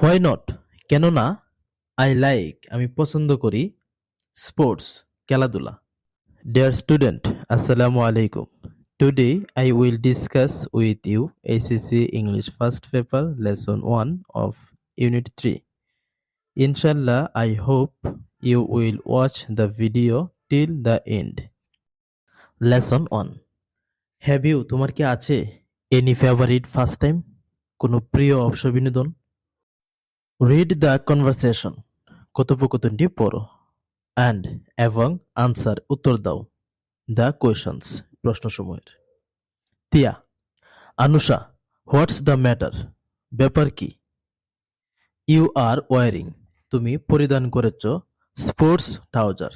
Why not? কেন না? I like আমি পছন্দ করি স্পোর্টস খেলাধুলা। ডিয়ার স্টুডেন্ট, আসসালামু আলাইকুম। Today I will discuss with you ACC English First Paper Lesson 1 of Unit 3. Inshallah, I hope you will watch the video till the end. Lesson 1. Have you তোমার কি আছে any favorite first time? কোনো প্রিয় অবসর বিনোদন? Read the conversation. কথোপকথনটি পড়ো and এবং answer উত্তর দাও the questions প্রশ্নসমূহের। Tiya, Anusha, what's the matter? ব্যাপার কি? ইউ আর ওয়ারিং তুমি পরিধান করেছ স্পোর্টস ট্রাউজার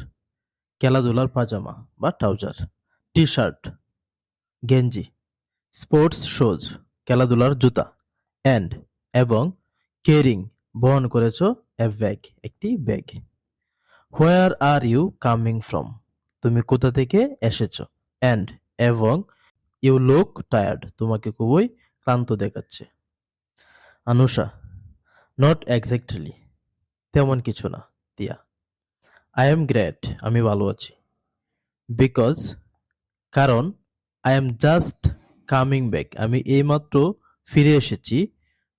খেলাধুলার পাজামা বা ট্রাউজার, টি শার্ট গেঞ্জি, স্পোর্টস শুজ খেলাধুলার জুতা, অ্যান্ড এবং কেরিং বহন করেছ এ ব্যাগ একটি bag. Where are you coming from তুমি কোথা থেকে এসেছো, অ্যান্ড এবং ইউ লুক টায়ার্ড তোমাকে খুবই ক্লান্ত দেখাচ্ছে। আনুষা, নট এক্স্যাক্টলি তেমন কিছু না। তিয়া, আই এম গ্রেট আমি ভালো আছি। বিকজ কারণ, I am just coming back আমি এইমাত্র ফিরে এসেছি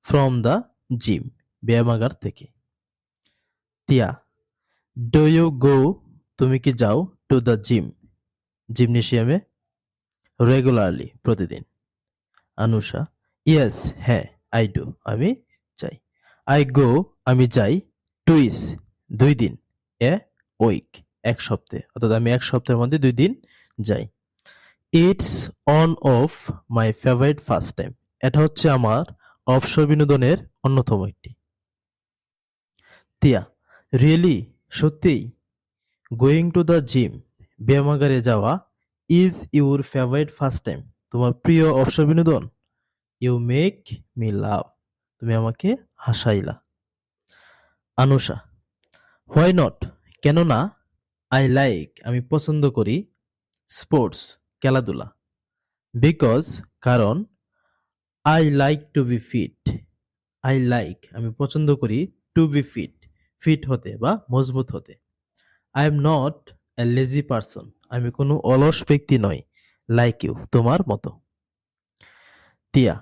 ফ্রম দ্য জিম ব্যায়ামাগার থেকে। তিয়া, ডু ইউ গো তুমি কি যাও টু দ্য জিম জিমনেশিয়ামে রেগুলারলি প্রতিদিন। আনুষা, ইয়েস হ্যাঁ, আই ডু আমি যাই। আই গো আমি যাই টুইস 2 দিন, এ উইক এক সপ্তাহে, অর্থাৎ আমি এক সপ্তাহের মধ্যে 2 দিন যাই। It's on of my favourite first time এটা হচ্ছে আমার অবসর বিনোদনের অন্যতম একটি। তিয়া, রিয়েলি সত্যিই? গোয়িং টু দ্য জিম ব্যায়ামাগারে যাওয়া is your favourite first time তোমার প্রিয় অবসর বিনোদন। ইউ মেক মি লাভ তুমি আমাকে হাসাইলা। Anusha, why not? কেন না? আই লাইক আমি পছন্দ করি স্পোর্টস খেলাধুলা। বিকজ কারণ, I like to be fit I like আমি পছন্দ করি টু বি ফিট ফিট হতে বা মজবুত হতে। I am not a lazy person আমি কোনো অলস ব্যক্তি নই, লাইক ইউ তোমার মতো। তিয়া,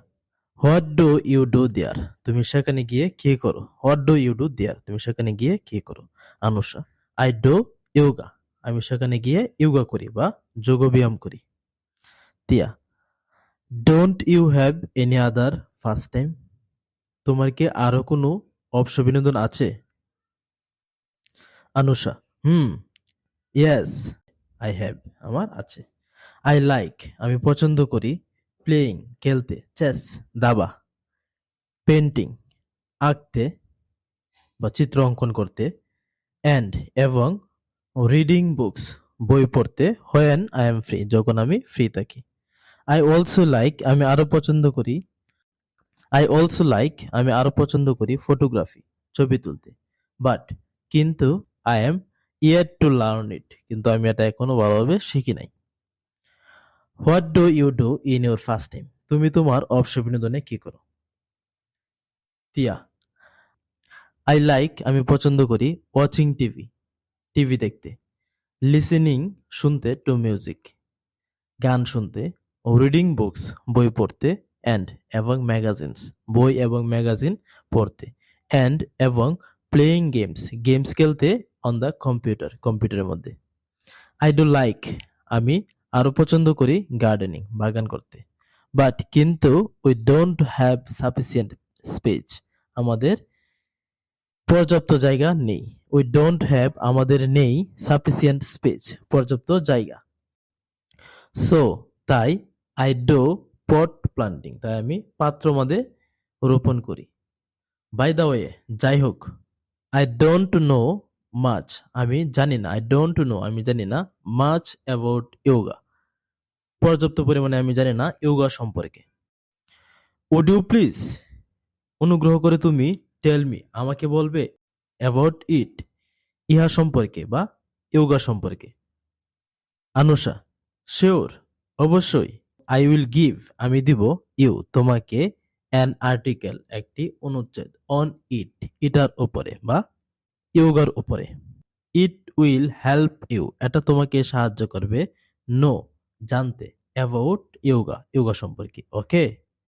হোয়াট ডু ইউ ডু দেয়ার তুমি সেখানে গিয়ে কি করো। হোয়াট ডু ইউ ডু দেয়ার তুমি সেখানে গিয়ে কি করো। আনুষা, আই ডু ইয়োগা আমি সেখানে গিয়ে ইয়োগা করি বা যোগ ব্যায়াম করি। Tiya, don't you have any other first time তোমার কি আরো কোনো অবসর বিনোদন আছে। আনুষা, ইয়েস আই হ্যাভ আমার আছে। আই লাইক আমি পছন্দ করি প্লেয়িং খেলতে চেস দাবা, পেন্টিং আঁকতে বা চিত্র অঙ্কন করতে, অ্যান্ড এবং রিডিং বুকস বই পড়তে হোয়েন আই এম ফ্রি যখন আমি ফ্রি থাকি। আই অলসো লাইক আমি আরো পছন্দ করি ফটোগ্রাফি ছবি তুলতে। বাট কিন্তু I am yet to learn it কিন্তু আমি এটা এখনো ভালোভাবে শিখি নাই। What do you do in your first time তুমি তোমার অবসর বিনোদনে কি করো। তিয়া, আই লাইক আমি পছন্দ করি ওয়াচিং টিভি দেখতে, লিসেনিং শুনতে টু মিউজিক গান শুনতে, রিডিং বুকস বই পড়তে, অ্যান্ড এবং ম্যাগাজিনস বই এবং ম্যাগাজিন পড়তে, অ্যান্ড এবং প্লেয়িং গেমস খেলতে অন দ্য কম্পিউটারের মধ্যে। আই ডু লাইক আমি আরো পছন্দ করি গার্ডেনিং বাগান করতে। বাট কিন্তু we don't have sufficient space আমাদের পর্যাপ্ত জায়গা নেই। উই ডোন্ট হ্যাভ আমাদের নেই সাফিসিয়েন্ট স্পেস পর্যাপ্ত জায়গা। সো তাই আই ডু পট প্লান্টিং তাই আমি পাত্র মধ্যে রোপণ করি। বাই দ্য ওয়ে যাই হোক, আই ডোন্ট নো মাচ আমি জানি না আমি জানি না মাচ অ্যাবাউট ইয়োগা পর্যাপ্ত পরিমাণে আমি জানি না ইয়োগা সম্পর্কে। উড ইউ প্লিজ অনুগ্রহ করে তুমি টেল মি আমাকে বলবে অ্যাবাউট ইট ইহা সম্পর্কে বা ইয়োগা সম্পর্কে। আনুষা, শিওর অবশ্যই। আই উইল গিভ আমি দিব ইউ তোমাকে অ্যান আর্টিকেল একটি অনুচ্ছেদ, অন ইট এটার উপরে বা ইয়োগার উপরে। ইট উইল হেল্প ইউ এটা তোমাকে সাহায্য করবে, নো জানতে, অ্যাবাউট ইয়োগা ইয়োগা সম্পর্কে। ওকে।